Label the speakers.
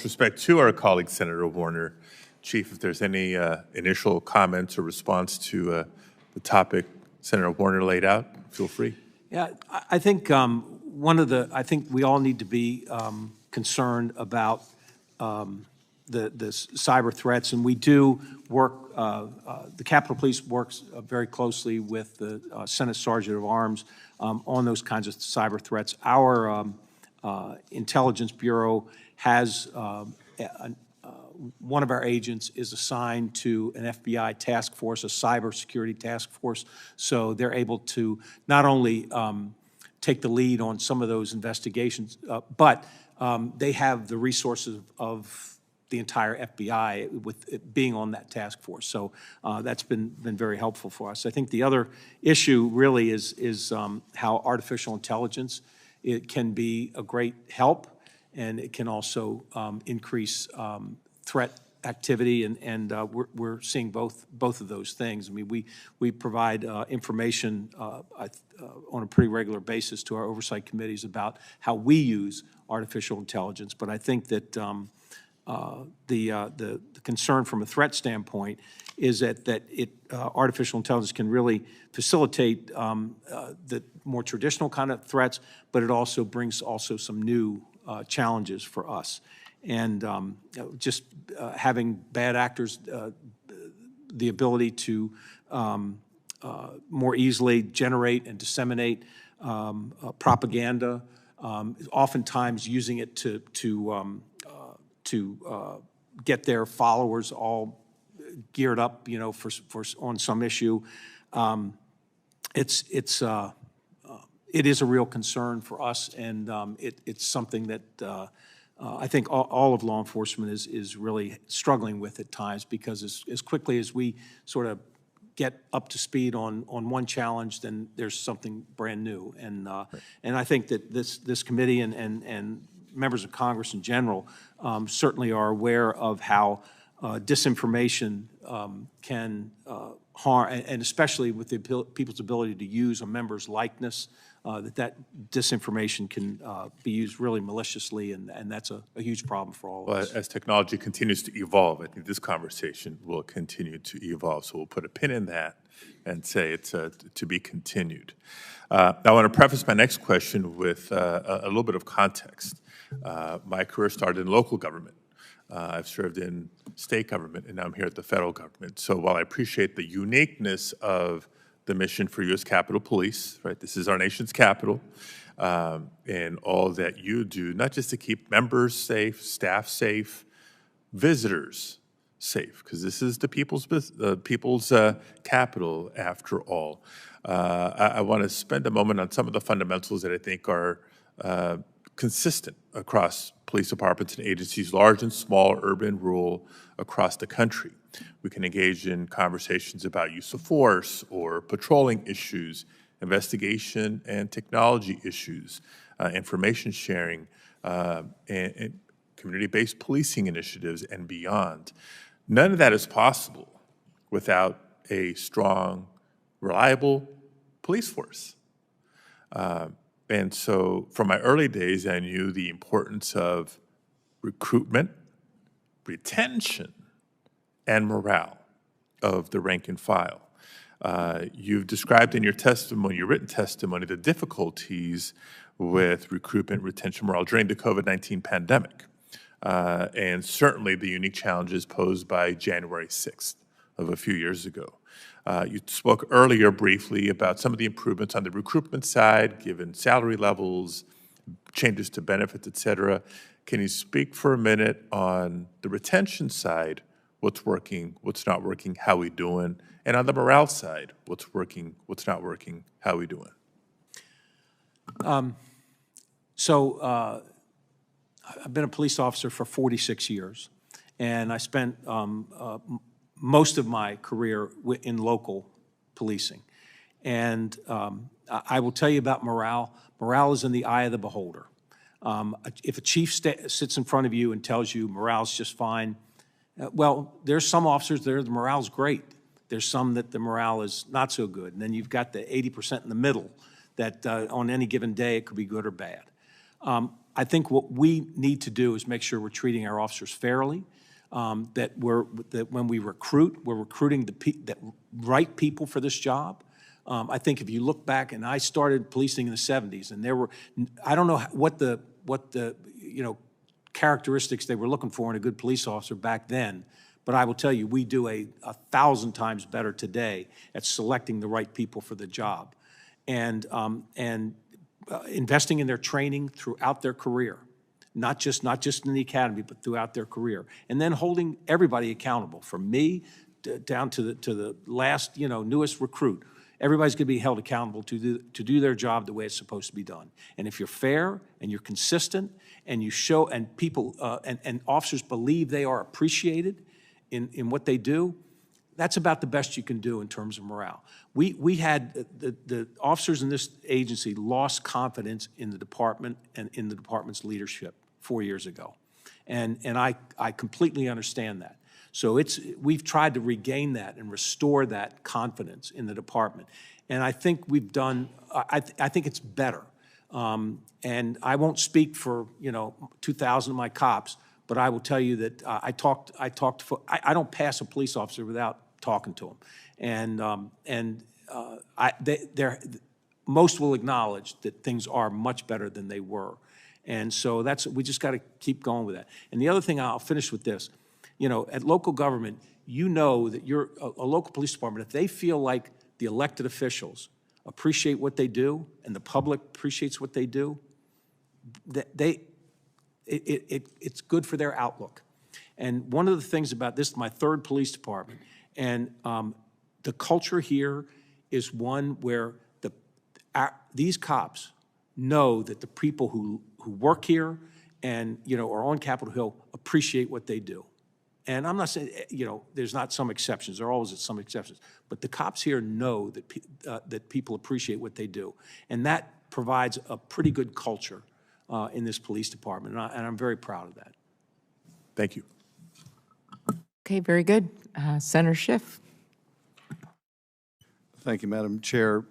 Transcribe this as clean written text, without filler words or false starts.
Speaker 1: With respect to our colleague, Senator Warner, Chief, if there's any initial comments or response to the topic Senator Warner laid out, feel free.
Speaker 2: Yeah, I think I think we all need to be concerned about the cyber threats, and we do work. The Capitol Police works very closely with the Senate Sergeant of Arms on those kinds of cyber threats. Our Intelligence Bureau has one of our agents is assigned to an FBI task force, a cybersecurity task force, so they're able to not only take the lead on some of those investigations, but they have the resources of the entire FBI with it being on that task force. So that's been very helpful for us. I think the other issue really is how artificial intelligence, it can be a great help, and it can also increase threat activity, and we're seeing both of those things. I mean, we provide information on a pretty regular basis to our oversight committees about how we use artificial intelligence, but I think that the concern from a threat standpoint is that artificial intelligence can really facilitate the more traditional kind of threats, but it also brings some new challenges for us. And just having bad actors, the ability to more easily generate and disseminate propaganda, oftentimes using it to get their followers all geared up, you know, for on some issue. It is a real concern for us, and it's something that I think all of law enforcement is really struggling with at times, because as quickly as we sort of get up to speed on one challenge, then there's something brand new. And and I think that this committee and members of Congress in general certainly are aware of how disinformation can harm, and especially with the people's ability to use a member's likeness, that disinformation can be used really maliciously, and that's a huge problem for all of us.
Speaker 1: As technology continues to evolve, I think this conversation will continue to evolve. So we'll put a pin in that and say it's to be continued. I want to preface my next question with a little bit of context. My career started in local government. I've served in state government, and now I'm here at the federal government. So while I appreciate the uniqueness of the mission for U.S. Capitol Police, right? This is our nation's capital, and all that you do, not just to keep members safe, staff safe, visitors safe, because this is the people's capital after all. I want to spend a moment on some of the fundamentals that I think are consistent across police departments and agencies, large and small, urban, rural, across the country. We can engage in conversations about use of force or patrolling issues, investigation and technology issues, information sharing, and community-based policing initiatives, and beyond. None of that is possible without a strong, reliable police force. And so from my early days, I knew the importance of recruitment, retention, and morale of the rank and file. You've described in your testimony, your written testimony, the difficulties with recruitment, retention, morale during the COVID-19 pandemic, and certainly the unique challenges posed by January 6th of a few years ago. You spoke earlier briefly about some of the improvements on the recruitment side, given salary levels, changes to benefits, et cetera. Can you speak for a minute on the retention side, what's working, what's not working, how we doing, and on the morale side, what's working, what's not working, how we doing?
Speaker 2: I've been a police officer for 46 years, and I spent most of my career in local policing. And I will tell you about morale. Morale is in the eye of the beholder. If a chief sits in front of you and tells you morale's just fine, well, there's some officers there the morale's great. There's some that the morale is not so good. And then you've got the 80% in the middle that on any given day it could be good or bad. I think what we need to do is make sure we're treating our officers fairly, that when we recruit, we're recruiting the right people for this job. I think if you look back, and I started policing in the 70s, and there were, I don't know what the characteristics they were looking for in a good police officer back then, but I will tell you, we do a 1,000 times better today at selecting the right people for the job, and investing in their training throughout their career, not just in the academy, but throughout their career, and then holding everybody accountable, from me down to the last newest recruit. Everybody's going to be held accountable to do their job the way it's supposed to be done. And if you're fair and you're consistent and you show, and people and officers believe they are appreciated in what they do, that's about the best you can do in terms of morale. We had the officers in this agency lost confidence in the department and in the department's leadership 4 years ago, and I completely understand that. So we've tried to regain that and restore that confidence in the department, and I think we've done. I think it's better. And I won't speak for 2,000 of my cops, but I will tell you that I don't pass a police officer without talking to them, and most will acknowledge that things are much better than they were, and so we just got to keep going with that. And the other thing, I'll finish with this. At local government, that you're a local police department, if they feel like the elected officials appreciate what they do and the public appreciates what they do, it's good for their outlook. And one of the things about this, my third police department, and the culture here is one where these cops know that the people who work here and are on Capitol Hill appreciate what they do. And I'm not saying, there's not some exceptions. There are always some exceptions. But the cops here know that people appreciate what they do. And that provides a pretty good culture in this police department. And I'm very proud of that.
Speaker 1: Thank you.
Speaker 3: Okay, very good. Senator Schiff.
Speaker 4: Thank you, Madam Chair.